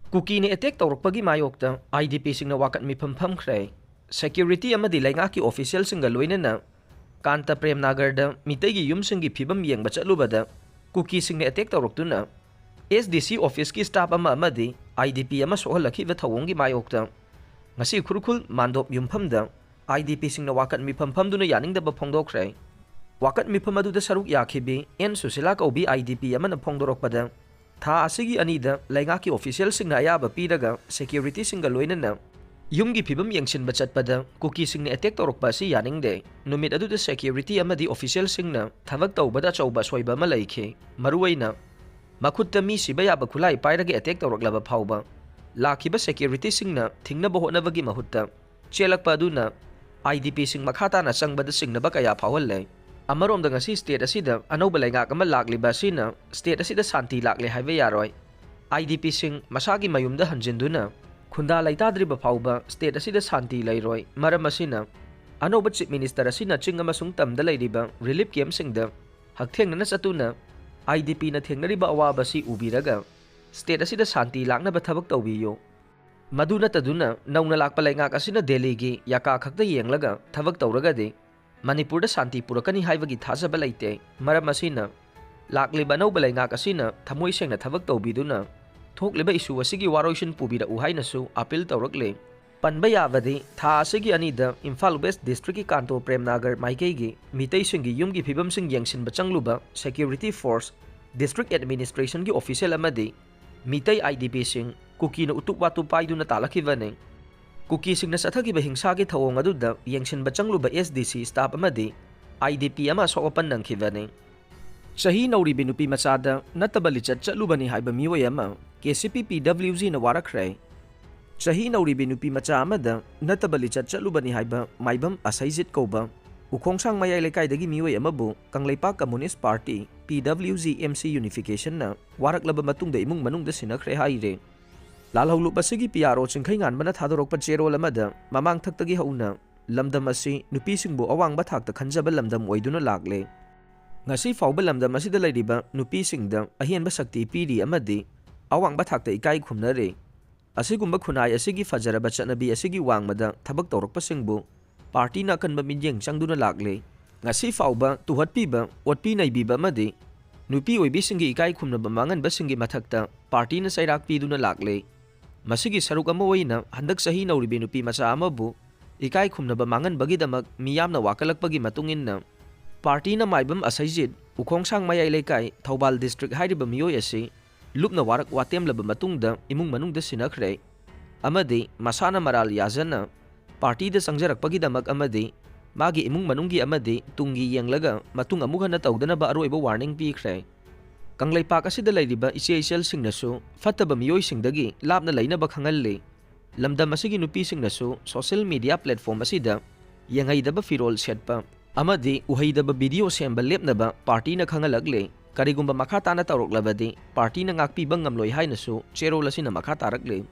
Kukina attack Tourakpagi Mayokta IDP Singna Wakat Mipham Famkhre security amadi laingaki official singa loinana Kanta Prem Nagarda mitagi yumsingi phibam yengba chatlubada Kuki singna attack Touraktuna SDC office ki staff amadi IDP ama sohalakhiba thawongi Mayokta ngasi khurkhul mandop yumphamda IDP Singna Wakat Mipham Famduna yaningdaba phongdokkhre Wakat Mipham aduda saruk yakhibi N Susila kaubi IDP amana phongdorokpada Tha asigi anida laingaki official singna ayaba piraga security singa loinana yumgi phibam yengshinba chatpada Kuki singna attack torokpa si yaningde numit aduda security amadi official singna thabak tawbada chawba soiba ma laikhe maruwaina makhutta mi siba yaba khulai pairage attack toroklaba phawba lakhiba security singna thingnaba hotnabagi mahutta chelakpa aduna IDP sing makhata na changbada singna ba kaya phawhalle Amarom da ngasi state asida anauba laingak ama lakliba sina state asida santi lakle haiba yaroi IDP sing masagi mayumda hanjinduna khunda laitadriba phauba state asida santi lairoi maram asina anauba chief minister asina ching amasung tamda lairiba relief camp singda hakthengna chatuna IDP na thengnariba awaba si ubiraga state asida santi lakna ba thabak tawbiyo maduna taduna nauna lakpa laingak asina delhi gi yaka khakta yenglaga thabak tawraga de Manipur da Santi Purakani Haibagi Thazaba Laite, Maramasina, Lakliba Noba Laingak Asina, Tamoi Seng na Thavak Tawbiduna, Thokliba Isu Asigi Waroshin Pubida Uhainasu, Apil Taurakle, Panbayavadi, Tha Asigi Anida, Imphal West District Kanto Prem Nagar Maikegi, Mitay Singi Yumgi Phibam Sing Yangshin Bachangluba, Security Force, District Administration Gi Official Amadi, Mitay IDP Sing, Kukina Utukwatu Paiduna Talakivane, Kuki singna sathagi ba hingsa ki thawong aduda yengshin ba changluba SDC staff amadi IDP ama sokapan nang khivani Chahi Nouribi Nupimachada Nattaba Lichat Chatlubani Haiba Meeoi ama KCP PWG na Warakhre Chahi Nouribi Nupimacha amada Nattaba Lichat Chatlubani Haiba maibam asaijit kauba ukhongsang mayai lekaidagi Meeoi amabu Kangleipak Communist Party PWG MC Unification na waraklaba matungda imung manungda sinakhre haire Lalhaulu pasigi PRO chingkhaingan bana thadorokpa cherol amada mamang thaktagi hauna lamdam asi nupi singbu awangba thakta khanjaba lamdam oiduna lagle ngasi fawba lamdam asida lairiba nupi singda ahianba sakti piri amadi awangba thakta ikai khumnare asigumba khunai asigi fajaraba chanabi asigi wangmada thabak torokpa singbu party na kanba minyeng changduna lagle ngasi fawba tuhatpiba otpi naibiba amadi nupi oibi singi ikai khumnaba manganba singi mathakta party na sairak piduna lagle Masigi saruk ama waina handak Chahi Nouribi Nupimacha amabu ikai khumnaba mangan bagidamak miyamna wakalakpagi matungin na party na maibam asaijit ukhongsang mayai lekai Thoubal district hairiba Meeoi asi lupna warak watem laba matungda imung manungda sinakhre amadi masana maral yazana party da sangjarakpagidamak amadi magi imung manunggi amadi tungi yenglaga matung amukhana tawdana ba aroiba warning pikhre Kangleipak asida lairiba icheichel singnasu fattaba Meeoi singdagi labna lainaba khangalle lamdam asigi nupi singnasu social media platform asida yangaidaba firol setpa amadi uhaidaba video semba lepnaba party na khangalagle karigumba makha tana tawroklabadi party na ngakpi bangamloi hainasu cherol asina makha tarakle